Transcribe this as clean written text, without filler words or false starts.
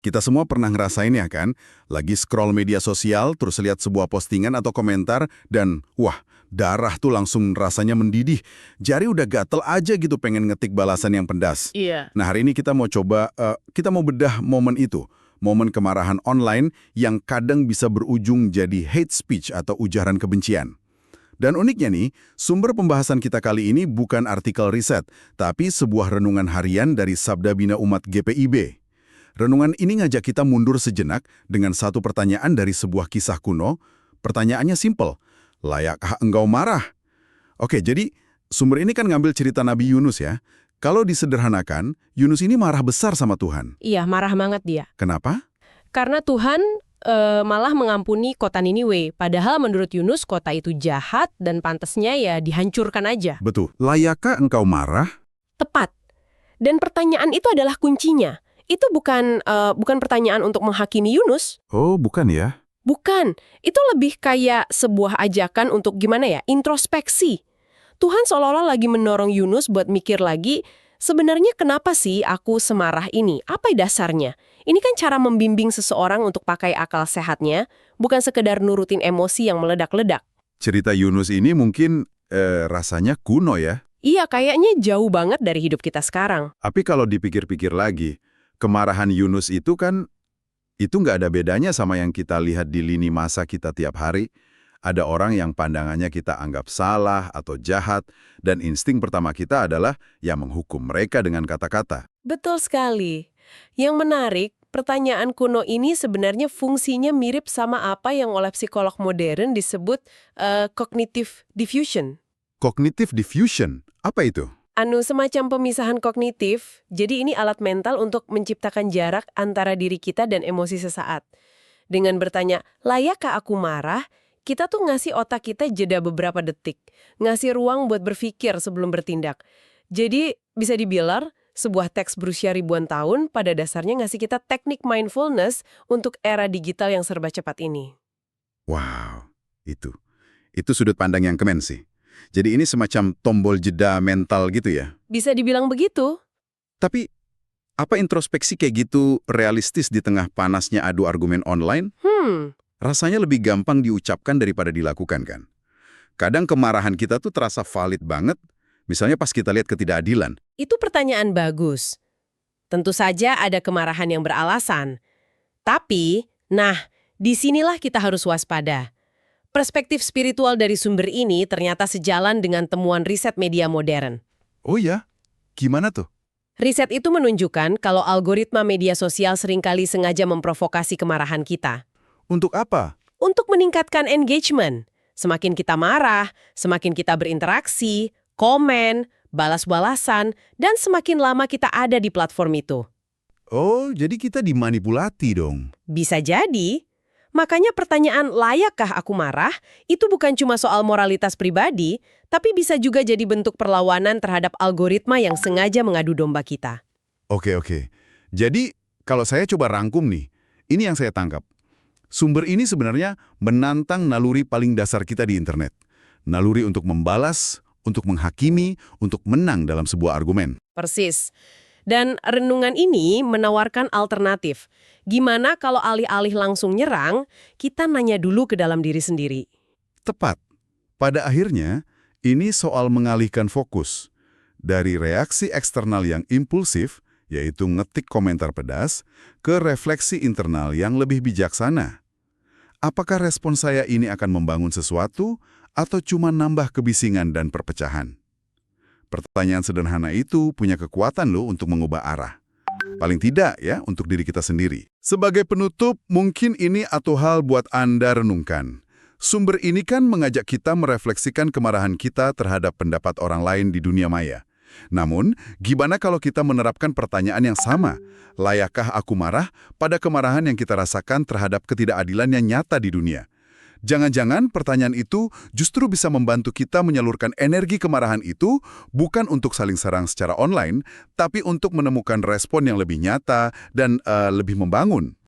Kita semua pernah ngerasain ya kan? Lagi scroll media sosial, terus lihat sebuah postingan atau komentar, dan wah, darah tuh langsung rasanya mendidih. Jari udah gatel aja gitu pengen ngetik balasan yang pedas. Iya. Nah, hari ini kita mau coba, kita mau bedah momen itu. Momen kemarahan online yang kadang bisa berujung jadi hate speech atau ujaran kebencian. Dan uniknya nih, sumber pembahasan kita kali ini bukan artikel riset, tapi sebuah renungan harian dari Sabda Bina Umat GPIB. Renungan ini ngajak kita mundur sejenak dengan satu pertanyaan dari sebuah kisah kuno. Pertanyaannya simpel, layakkah engkau marah? Oke, jadi sumber ini kan ngambil cerita Nabi Yunus ya. Kalau disederhanakan, Yunus ini marah besar sama Tuhan. Iya, marah banget dia. Kenapa? Karena Tuhan malah mengampuni kota Niniwe. Padahal menurut Yunus kota itu jahat dan pantasnya ya dihancurkan aja. Betul. Layakkah engkau marah? Tepat. Dan pertanyaan itu adalah kuncinya. Itu bukan pertanyaan untuk menghakimi Yunus. Oh, bukan ya? Bukan. Itu lebih kayak sebuah ajakan untuk gimana ya, introspeksi. Tuhan seolah-olah lagi mendorong Yunus buat mikir lagi, sebenarnya kenapa sih aku semarah ini? Apa dasarnya? Ini kan cara membimbing seseorang untuk pakai akal sehatnya, bukan sekedar nurutin emosi yang meledak-ledak. Cerita Yunus ini mungkin rasanya kuno ya? Iya, kayaknya jauh banget dari hidup kita sekarang. Tapi kalau dipikir-pikir lagi, kemarahan Yunus itu kan, itu nggak ada bedanya sama yang kita lihat di lini masa kita tiap hari. Ada orang yang pandangannya kita anggap salah atau jahat, dan insting pertama kita adalah yang menghukum mereka dengan kata-kata. Betul sekali. Yang menarik, pertanyaan kuno ini sebenarnya fungsinya mirip sama apa yang oleh psikolog modern disebut cognitive diffusion. Cognitive diffusion, apa itu? Semacam pemisahan kognitif, jadi ini alat mental untuk menciptakan jarak antara diri kita dan emosi sesaat. Dengan bertanya, layakkah aku marah? Kita tuh ngasih otak kita jeda beberapa detik, ngasih ruang buat berpikir sebelum bertindak. Jadi, bisa dibilang, sebuah teks berusia ribuan tahun pada dasarnya ngasih kita teknik mindfulness untuk era digital yang serba cepat ini. Wow, itu sudut pandang yang keren sih. Jadi ini semacam tombol jeda mental gitu ya? Bisa dibilang begitu. Tapi, apa introspeksi kayak gitu realistis di tengah panasnya adu argumen online? Rasanya lebih gampang diucapkan daripada dilakukan kan? Kadang kemarahan kita tuh terasa valid banget, misalnya pas kita lihat ketidakadilan. Itu pertanyaan bagus. Tentu saja ada kemarahan yang beralasan. Tapi, disinilah kita harus waspada. Perspektif spiritual dari sumber ini ternyata sejalan dengan temuan riset media modern. Oh ya? Gimana tuh? Riset itu menunjukkan kalau algoritma media sosial seringkali sengaja memprovokasi kemarahan kita. Untuk apa? Untuk meningkatkan engagement. Semakin kita marah, semakin kita berinteraksi, komen, balas-balasan, dan semakin lama kita ada di platform itu. Oh, jadi kita dimanipulasi dong? Bisa jadi. Makanya pertanyaan layakkah aku marah itu bukan cuma soal moralitas pribadi, tapi bisa juga jadi bentuk perlawanan terhadap algoritma yang sengaja mengadu domba kita. Oke. Jadi, kalau saya coba rangkum nih, ini yang saya tangkap. Sumber ini sebenarnya menantang naluri paling dasar kita di internet. Naluri untuk membalas, untuk menghakimi, untuk menang dalam sebuah argumen. Persis. Dan renungan ini menawarkan alternatif. Gimana kalau alih-alih langsung nyerang, kita nanya dulu ke dalam diri sendiri. Tepat. Pada akhirnya, ini soal mengalihkan fokus. Dari reaksi eksternal yang impulsif, yaitu ngetik komentar pedas, ke refleksi internal yang lebih bijaksana. Apakah respon saya ini akan membangun sesuatu, atau cuma nambah kebisingan dan perpecahan? Pertanyaan sederhana itu punya kekuatan loh untuk mengubah arah. Paling tidak ya, untuk diri kita sendiri. Sebagai penutup, mungkin ini atau hal buat Anda renungkan. Sumber ini kan mengajak kita merefleksikan kemarahan kita terhadap pendapat orang lain di dunia maya. Namun, gimana kalau kita menerapkan pertanyaan yang sama? Layakkah aku marah pada kemarahan yang kita rasakan terhadap ketidakadilan yang nyata di dunia? Jangan-jangan pertanyaan itu justru bisa membantu kita menyalurkan energi kemarahan itu bukan untuk saling serang secara online, tapi untuk menemukan respon yang lebih nyata dan lebih membangun.